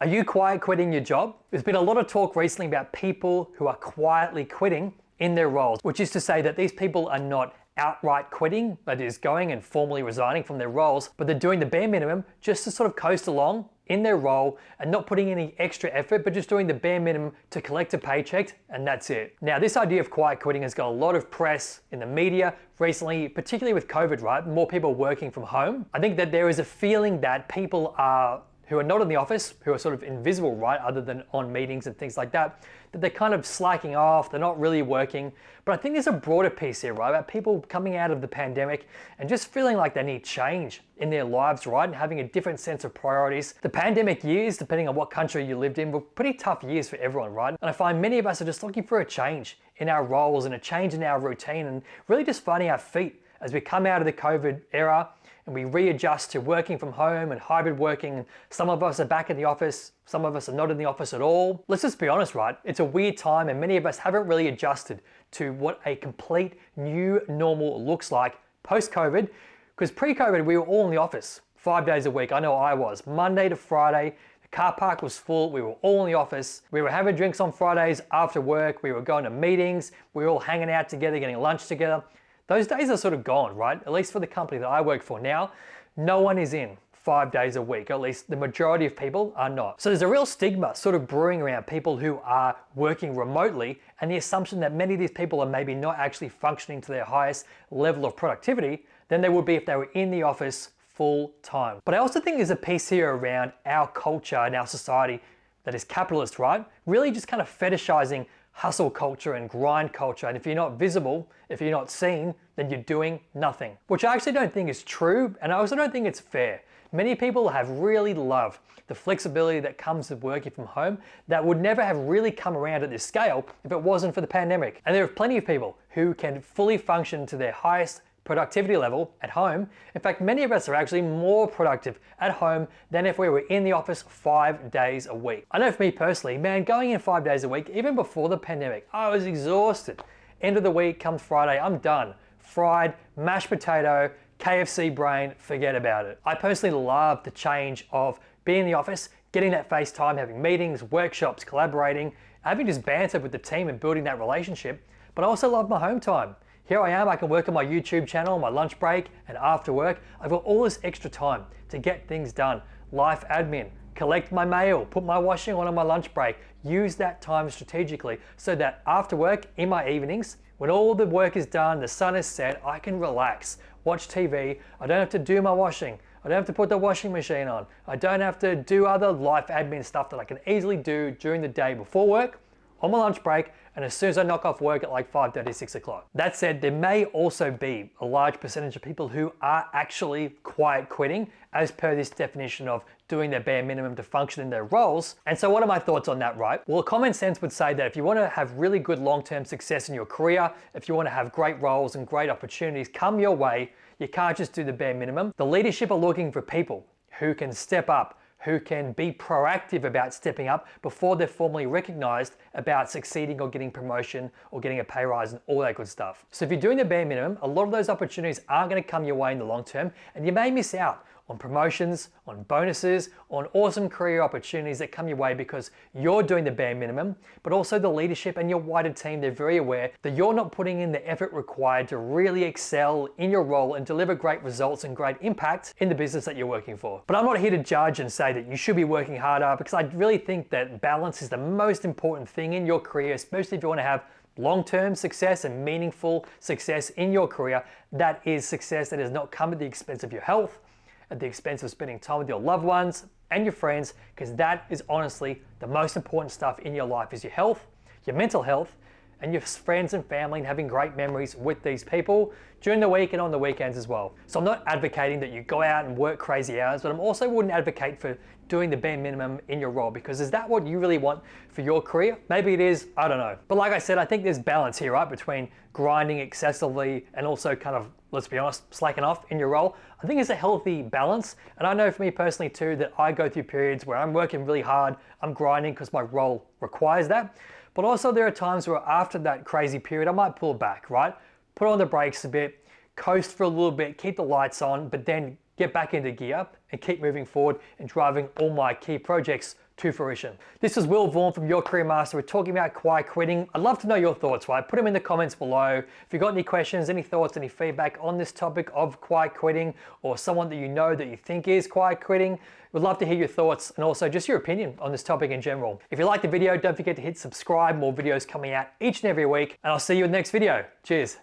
Are you quiet quitting your job? There's been a lot of talk recently about people who are quietly quitting in their roles, which is to say that these people are not outright quitting, that is going and formally resigning from their roles, but they're doing the bare minimum just to sort of coast along in their role and not putting any extra effort, but just doing the bare minimum to collect a paycheck, and that's it. Now, this idea of quiet quitting has got a lot of press in the media recently, particularly with COVID, right? More people working from home. I think that there is a feeling that people who are not in the office, who are sort of invisible, right, other than on meetings and things like that they're kind of slacking off, they're not really working. But I think there's a broader piece here, right, about people coming out of the pandemic and just feeling like they need change in their lives, right, and having a different sense of priorities. The pandemic years, depending on what country you lived in, were pretty tough years for everyone, right? And I find many of us are just looking for a change in our roles and a change in our routine and really just finding our feet as we come out of the COVID era and we readjust to working from home and hybrid working. Some of us are back in the office, some of us are not in the office at all. Let's just be honest, right? It's a weird time and many of us haven't really adjusted to what a complete new normal looks like post-COVID, because pre-COVID we were all in the office 5 days a week. I know I was, Monday to Friday. The car park was full, we were all in the office. We were having drinks on Fridays after work, we were going to meetings, we were all hanging out together, getting lunch together. Those days are sort of gone, right? At least for the company that I work for now, no one is in 5 days a week, or at least the majority of people are not. So there's a real stigma sort of brewing around people who are working remotely, and the assumption that many of these people are maybe not actually functioning to their highest level of productivity than they would be if they were in the office full time. But I also think there's a piece here around our culture and our society that is capitalist, right? Really just kind of fetishizing hustle culture and grind culture. And if you're not visible, if you're not seen, then you're doing nothing. Which I actually don't think is true, and I also don't think it's fair. Many people have really loved the flexibility that comes with working from home that would never have really come around at this scale if it wasn't for the pandemic. And there are plenty of people who can fully function to their highest productivity level at home. In fact, many of us are actually more productive at home than if we were in the office 5 days a week. I know for me personally, man, going in 5 days a week, even before the pandemic, I was exhausted. End of the week comes Friday, I'm done. Fried, mashed potato, KFC brain, forget about it. I personally love the change of being in the office, getting that face time, having meetings, workshops, collaborating, having just banter with the team and building that relationship. But I also love my home time. Here I am, I can work on my YouTube channel, my lunch break, and after work, I've got all this extra time to get things done. Life admin, collect my mail, put my washing on my lunch break, use that time strategically so that after work, in my evenings, when all the work is done, the sun is set, I can relax, watch TV, I don't have to do my washing, I don't have to put the washing machine on, I don't have to do other life admin stuff that I can easily do during the day before work, on my lunch break, and as soon as I knock off work at like 5:30, 6 o'clock. That said, there may also be a large percentage of people who are actually quiet quitting as per this definition of doing their bare minimum to function in their roles. And so what are my thoughts on that, right? Well, common sense would say that if you want to have really good long-term success in your career, if you want to have great roles and great opportunities come your way, you can't just do the bare minimum. The leadership are looking for people who can step up, who can be proactive about stepping up before they're formally recognized about succeeding or getting promotion or getting a pay rise and all that good stuff. So if you're doing the bare minimum, a lot of those opportunities aren't going to come your way in the long term, and you may miss out on promotions, on bonuses, on awesome career opportunities that come your way because you're doing the bare minimum, but also the leadership and your wider team, they're very aware that you're not putting in the effort required to really excel in your role and deliver great results and great impact in the business that you're working for. But I'm not here to judge and say that you should be working harder, because I really think that balance is the most important thing in your career, especially if you want to have long-term success and meaningful success in your career. That is success that does not come at the expense of your health, at the expense of spending time with your loved ones and your friends, because that is honestly the most important stuff in your life, is your health, your mental health, and your friends and family, and having great memories with these people during the week and on the weekends as well. So I'm not advocating that you go out and work crazy hours, but I also wouldn't advocate for doing the bare minimum in your role, because is that what you really want for your career? Maybe it is, I don't know. But like I said, I think there's balance here, right, between grinding excessively and also kind of, let's be honest, slacking off in your role. I think it's a healthy balance. And I know for me personally too, that I go through periods where I'm working really hard, I'm grinding because my role requires that. But also there are times where after that crazy period, I might pull back, right? Put on the brakes a bit, coast for a little bit, keep the lights on, but then get back into gear and keep moving forward and driving all my key projects to fruition. This is Will Vaughan from Your Career Master. We're talking about quiet quitting. I'd love to know your thoughts, right? Put them in the comments below. If you've got any questions, any thoughts, any feedback on this topic of quiet quitting, or someone that you know that you think is quiet quitting, we'd love to hear your thoughts and also just your opinion on this topic in general. If you like the video, don't forget to hit subscribe. More videos coming out each and every week, and I'll see you in the next video. Cheers.